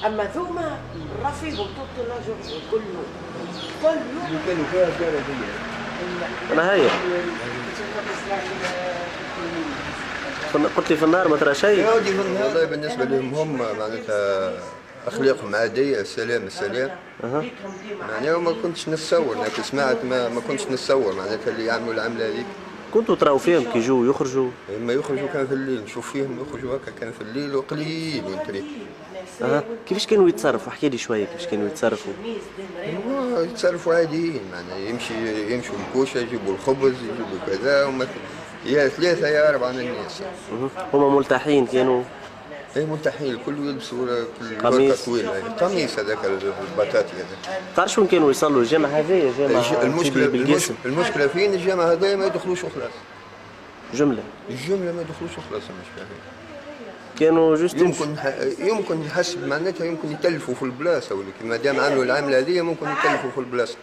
اما ثوما رفيق وطوط لاجور كله كانوا فيها كارثية. أنا هي قلت لي في النهار ما ترى شيء. والله بالنسبة لهم هم معناتها أخلاقهم عادية، السلام يعني ما كنتش نتصور، لكن سمعت ما كنتش نتصور معناتها اللي يعملوا العملة هذيك. كنتوا تراو فيهم كي يجوا يخرجوا؟ لما يخرجوا كان في الليل، نشوف فيهم يخرجوا هكا كان في الليل وقليل وانتري. كيفاش كانوا يتصرفوا؟ احكي لي شويه كيفاش كانوا يتصرفوا. يتصرفوا عاديين معناها يمشوا الكوشه يجيبوا الخبز يجيبوا كذا يا 3 يا 4 من الناس. هما ملتحين كانوا؟ اي ملتحين، الكل يلبسوا قميص طويله، قميص هذاك البطاطي هذا. تعرف شنو كانوا يصلوا الجامع هذايا جامع المشكله فين الجامع هذايا ما يدخلوش وخلاص. الجمله ما يدخلوش وخلاص المشكله فين. كانوا جوست يمكن حسب معناتها يمكن يتلفوا في البلاصه، ولا ما دام عملوا العمله هذه ممكن يتلفوا في البلاصه.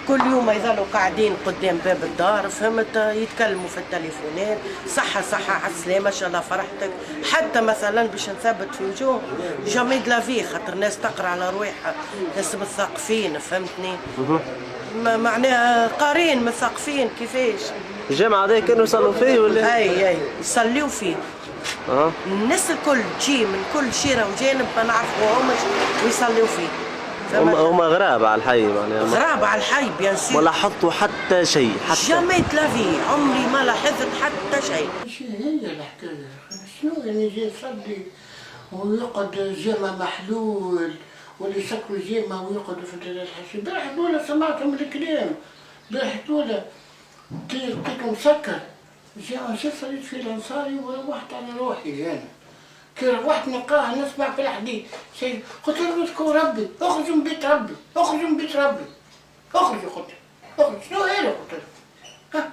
كل يوم يظلوا قاعدين قدام باب الدار، فهمت، يتكلموا في التليفونات، صحة على السلامة ان شاء الله فرحتك، حتى مثلا باش نثبت في وجوه جامي دلافي، خاطر الناس تقرا على رواحها، ناس مثقفين فهمتني. معناها قارين مثقفين كيفاش. الجامع هذا كانوا يصلوا فيه ولا؟ اي يصليوا فيه. الناس الكل تجي من كل شيرة وجانب ما نعرفوهمش ويصليوا فيه. هما غراب على الحي معناها. غراب على الحي بيان سور. ولا حطوا حتى شيء جامي تلافي، عمري ما لاحظت حتى شيء. هي الحكايه، شنو يعني يجي يصلي ويقعد جامع محلول، ولا يسكروا جامع ويقعدوا في الدلال الحشي. بارح دولة سمعتهم الكلام، بارح دولة كيكم مسكر جامع شو صليت في الانصاري وروحت على روحي انا. كي روحت نلقاها نسمع في الحديث شيء، قلت له اذكروا ربي، اخرجوا من بيت ربي، اخرجوا من بيت ربي، اخرجوا قلت له، اخرج شنو هذا قلت له؟ ها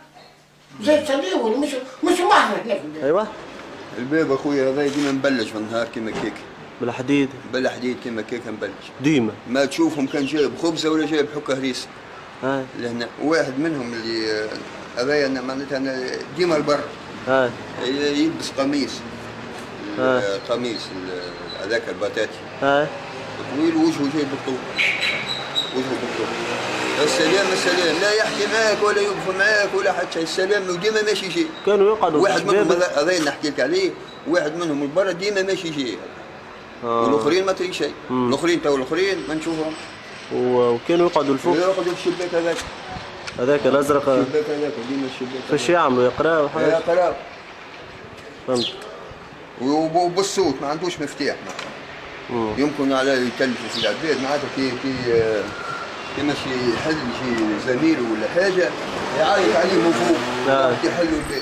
زي تصلي ولا مش محرج نفسه. ايوه الباب اخويا هذا ديما مبلش في النهار كيما كيك. بالحديد كيما كيك مبلش. ديما. ما تشوفهم كان جايب خبزه ولا جايب حكه هريسه. لهنا واحد منهم اللي هذايا معناتها ديما البر. يلبس قميص. قميص هذاك البطاطي. طويل وجهه جاي بالطول. السلام لا يحكي معك ولا يوقف معك ولا حتى السلام، وديما ماشي شيء. كانوا يقعدوا واحد منهم هذا نحكي لك عليه، واحد منهم البر ديما ماشي شيء. والاخرين ما تري شيء. الاخرين ما نشوفهم. وكانوا يقعدوا الفوق. يقعدوا في الشباك هذاك الازرق. الشباك هذاك ديما الشباك. فاش يعملوا يقراوا حاجه؟ يقراوا. فهمت. وبالصوت ما عندوش مفتاح يمكن على يكلفوا في العباد معناتها كي ماشي يحل شي زميله ولا حاجه يعيط عليه من فوق يحلوا الباب.